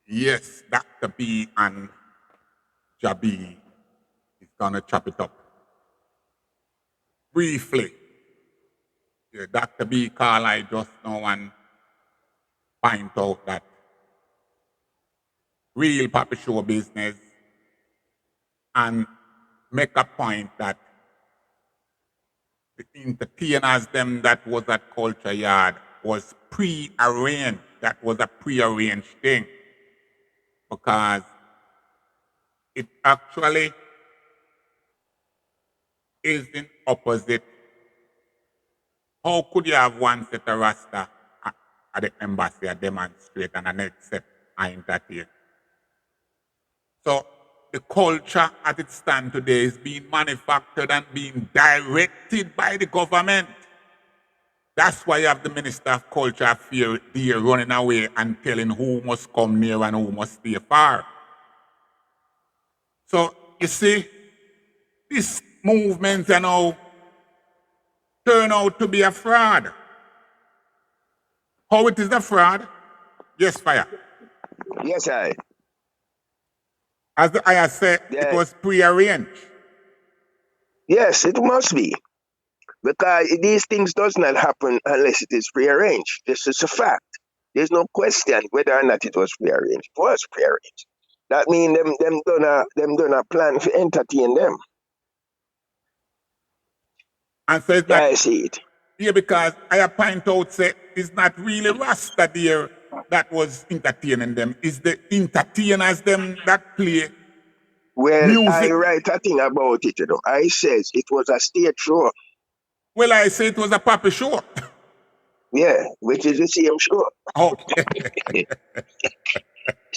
Yes, Dr. B and Jabi is gonna chop it up. Briefly, Dr. B call I just now and point out that real Papi Show business and make a point that the entertainers them that was at Culture Yard was pre-arranged. That was a pre-arranged thing because it actually is in opposite. How could you have one set of Rasta at the embassy a demonstrate and the next set I entertain? So the culture as it stands today is being manufactured and being directed by the government. That's why you have the Minister of Culture Affairs there running away and telling who must come near and who must stay far. So you see, this movement now turn out to be a fraud. How it is a fraud? Yes, fire. Yes, I. As I said, it was prearranged. Yes, it must be. Because these things does not happen unless it is prearranged. This is a fact. There's no question whether or not it was prearranged. It was prearranged. That means them done a plan to entertain them. And so it's not, I see it. Yeah, because I point out say it's not really Rasta there that was entertaining them. It's the entertainers them that play music. I write a thing about it, you know. I says it was a stage show. Well, I say it was a Papi show. Yeah, which is the same show. Okay.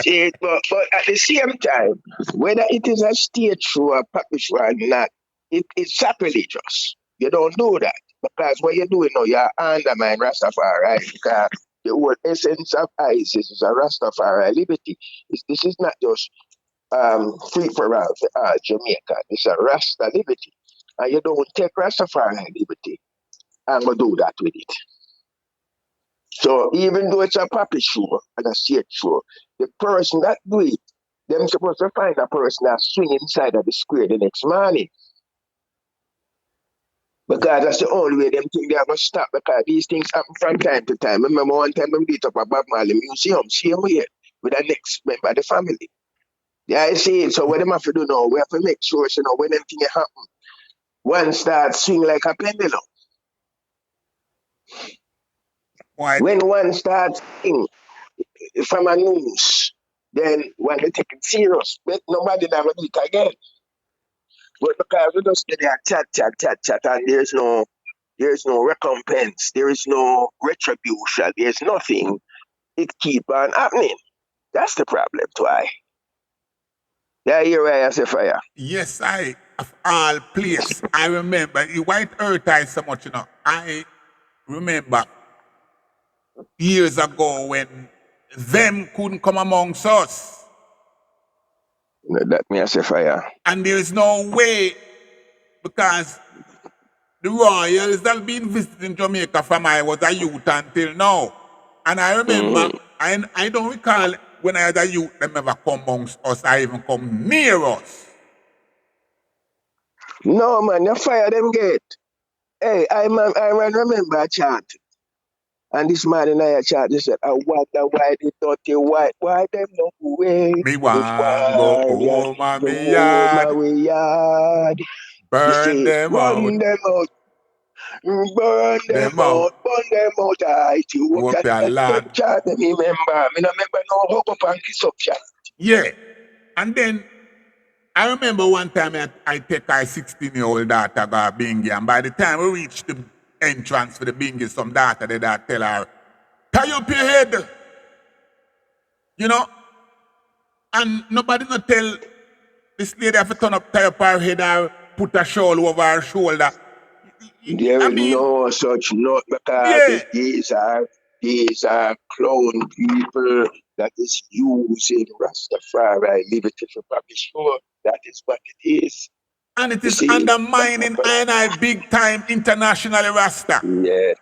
See, but at the same time, whether it is a stage show or Papi show or not, it is sacrilegious. You don't do that. Because what you're doing now, you're undermining Rastafari. Because the whole essence of ISIS is a Rastafari liberty. This is not just free for all Jamaica. It's a Rasta liberty. And you don't take Rastafari liberty and go do that with it. So even though it's a Papi show and a stage show, the person that do it, them supposed to find a person that swing inside of the square the next morning. Because that's the only way them think they're going to stop, because these things happen from time to time. Remember one time we did up a Bob Marley museum, same way, with the next member of the family. Yeah, I see it. So what them have to do now, we have to make sure, you know, when them things happen, one starts swing like a pendulum. Why? When one starts swing from a news, then when they take it serious, but nobody never do it again. But because we just get there chat, and there's no recompense, there is no retribution, there's nothing, it keep on happening. That's the problem, why. Yeah, you're right, I say fire. Yes, of all place, I remember, why it hurt I so much, you know. I remember years ago when them couldn't come amongst us. That me I say fire. And there is no way, because the royals have been visiting Jamaica from I was a youth until now. And I remember, I don't recall when I was a youth, them ever come amongst us or even come near us. No, man, you fire them gate. Hey, I remember a chant. And this man in a chat, they said, I wonder why they dirty white, why them no way. Me want go home and me yard. Burn them out. Burn them out. Burn them out. I you Hope your lad. chat, them remember. Me no remember no hug up and kiss up chat. Yeah. And then I remember one time I take our 16-year-old daughter go Bingy, and by the time we reached the entrance for the Bingy, some daughter they that tell her, tie up your head. You know? And nobody not tell this lady have to turn up, tie up her head or put a shawl over her shoulder. There is no such note, because these are clone people that is using Rastafari liberty for Papi Show. That is what it is. And it is undermining I big time internationally Rasta. Yeah.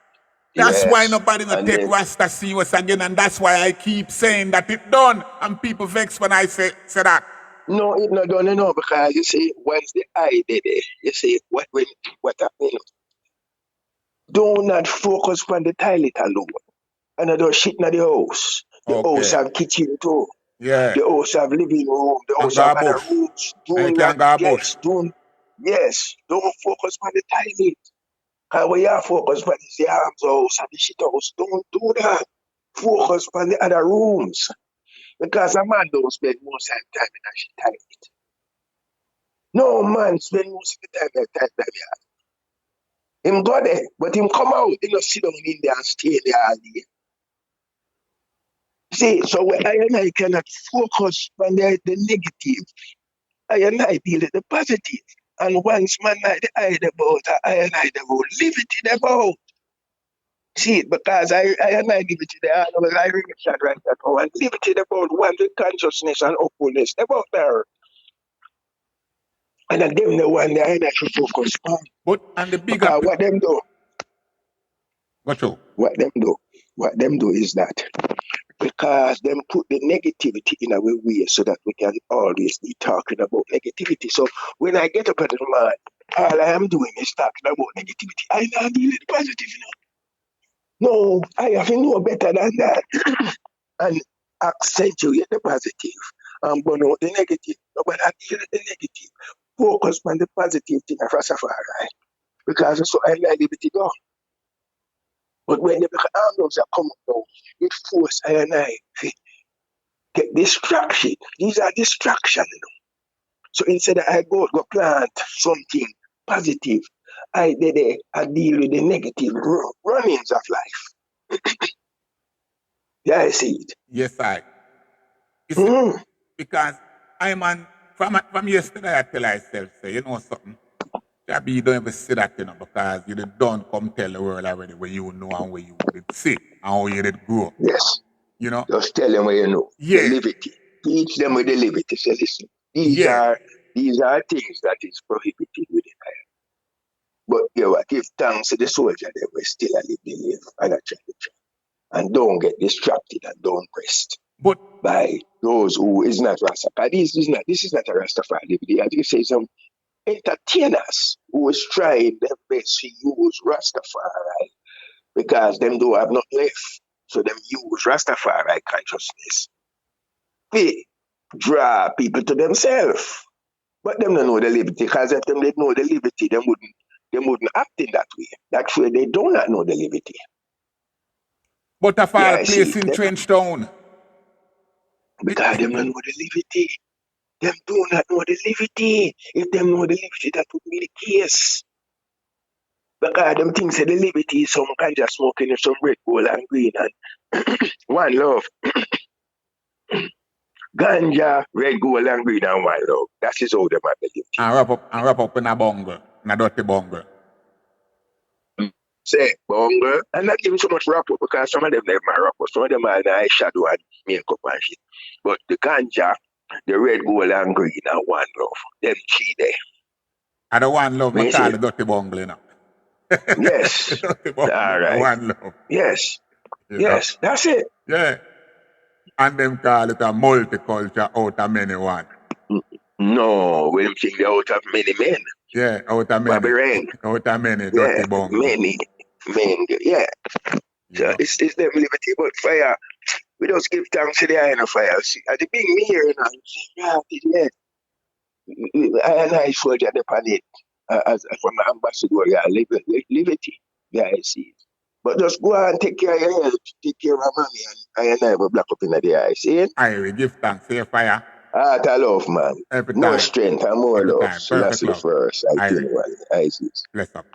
That's why Yes. nobody not And take then Rasta serious again, and that's why I keep saying that it done, and people vex when I say that. no, it not done enough because you see, once the eye did it, you see what happened. Do not focus on the toilet alone. And I don't shit in the house. The house Okay. have kitchen too. Yeah. The house have living room. The And house have go other bush. rooms. I Do not, can go bush. yes, don't focus on the toilet. Because when you focus on the arms house and the shit house, don't do that. Focus on the other rooms. Because a man don't spend most of the time in a shit toilet. No man spend most of the time in a toilet. Him go there, but him come out, he not sit down in there and stay there all day. See, so when I and I cannot focus on the negative, I and I deal with the positive. And once man like the eye about, I and I the whole leave it in about. See, because I and I leave it in the I read that right that and leave it in about one the consciousness and openness about there. And then them the one that I and I should focus on. But and the bigger Because what them do, what you? what them do is that because them put the negativity in our way so that we can always be talking about negativity. So when I get up at the man, all I am doing is talking about negativity. I'm not dealing with positive, No, I have to know better than that. And accentuate the positive and burn out the negative. No, but I deal with the negative. Focus on the positive thing of Rastafari. Because that's what I like to go. But when the arms are coming down, it forces I and I get distraction. These are distractions. So instead I go plant something positive, I deal with the negative runnings of life. Yeah, I see it. Yes, I. You see, Mm. because I'm on from yesterday I tell myself, say, you know something? Jabi, you don't even see that, because you don't come tell the world already where you know and where you did see and how you did grow. Yes. You know? Just tell them what you know. The Yeah. liberty. Teach them with the liberty. Say, listen, Yeah. these are things that is prohibited with it. But you know, give thanks to the soldier that we still a live the live and a try. And don't get distracted and don't rest But by those who is not Rastafari. This is not a Rastafari liberty. As you say, some entertainers who is trying their best to use Rastafari because them don't have nothing left. So them use Rastafari consciousness. They draw people to themselves. But them don't know the liberty, because if them did know the liberty, them wouldn't act in that way. That's where they do not know the liberty. Yeah, Butterfall I see place it. in Trenchtown. Because them don't know the liberty. Them do not know the liberty. If them know the liberty, that would be the case. Because them things say the liberty is some kind of smoking and some red, gold, and green and one love. Ganja, red, gold, and green and one love. That is how them have the liberty. And wrap up in a bungle, in a dirty bungle. Say, bungle, and not even so much rap up because some of them never rap up. Some of them are nice shadow and makeup and shit. But the ganja, the red, gold, and green and one love. Them three there. And the one love, I Me call say, the dirty bungle, you know. yes. Dirty All bungle, the right. one love. Yes. You know. Yes. That's it. Yeah. And them call it a multiculture out of many one. No, we don't think they're out of many men. Yeah, out of many. Babarang. Out of many Yeah. dirty bungle. Many men. Yeah. You So know. it's them liberty, but fire. We just give thanks to the iron of fire. See, at the big me here, yeah. And I soldier the planet as from the ambassador, yeah, liberty. Yeah, I see it. But just go and take care of your health, take care of mommy, and I will black up in the eye. See it? I will give thanks to your fire Heart of love, man. every More time. strength and more Every love. time. So that's Perfect the love. first, I I think, I see it. bless up.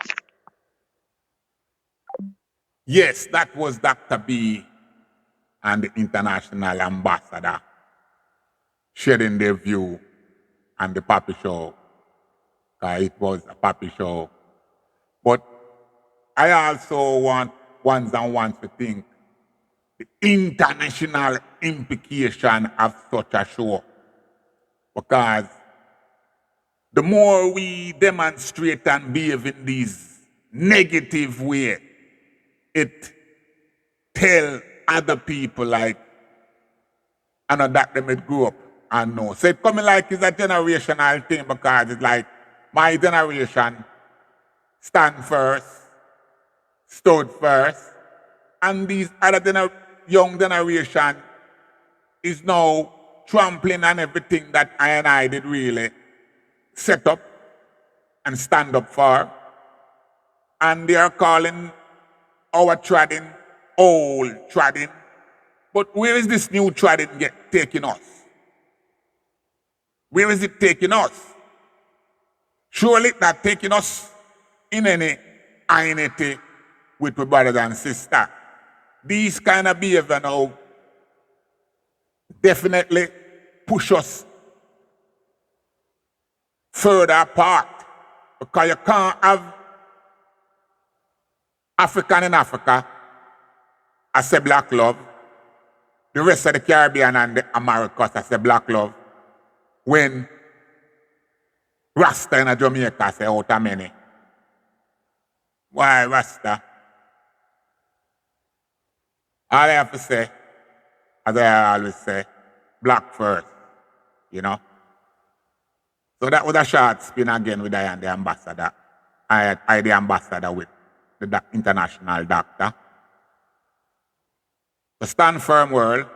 Yes, that was Dr. B and the international ambassador sharing their view on the Papi Show. It was a Papi Show. But I also want ones and ones to think the international implication of such a show. Because the more we demonstrate and behave in these negative way, it tell other people like, I know that them it grew up and know. So it coming like it's a generational thing because it's like my generation stand first, stood first, and these other young generation is now trampling on everything that I and I did really set up and stand up for. And they are calling our trading old trading. But where is this new trading taking us? Where is it taking us? Surely not taking us in any unity with my brothers and sisters. These kind of behavior now definitely push us further apart because you can't have African in Africa as say black love, the rest of the Caribbean and the Americas as say black love, when Rasta in Jamaica say out of many. Why Rasta? All I have to say, as I always say, black first, you know. So that was a short spin again with I and the ambassador. I the ambassador with the international doctor. So stand firm, world.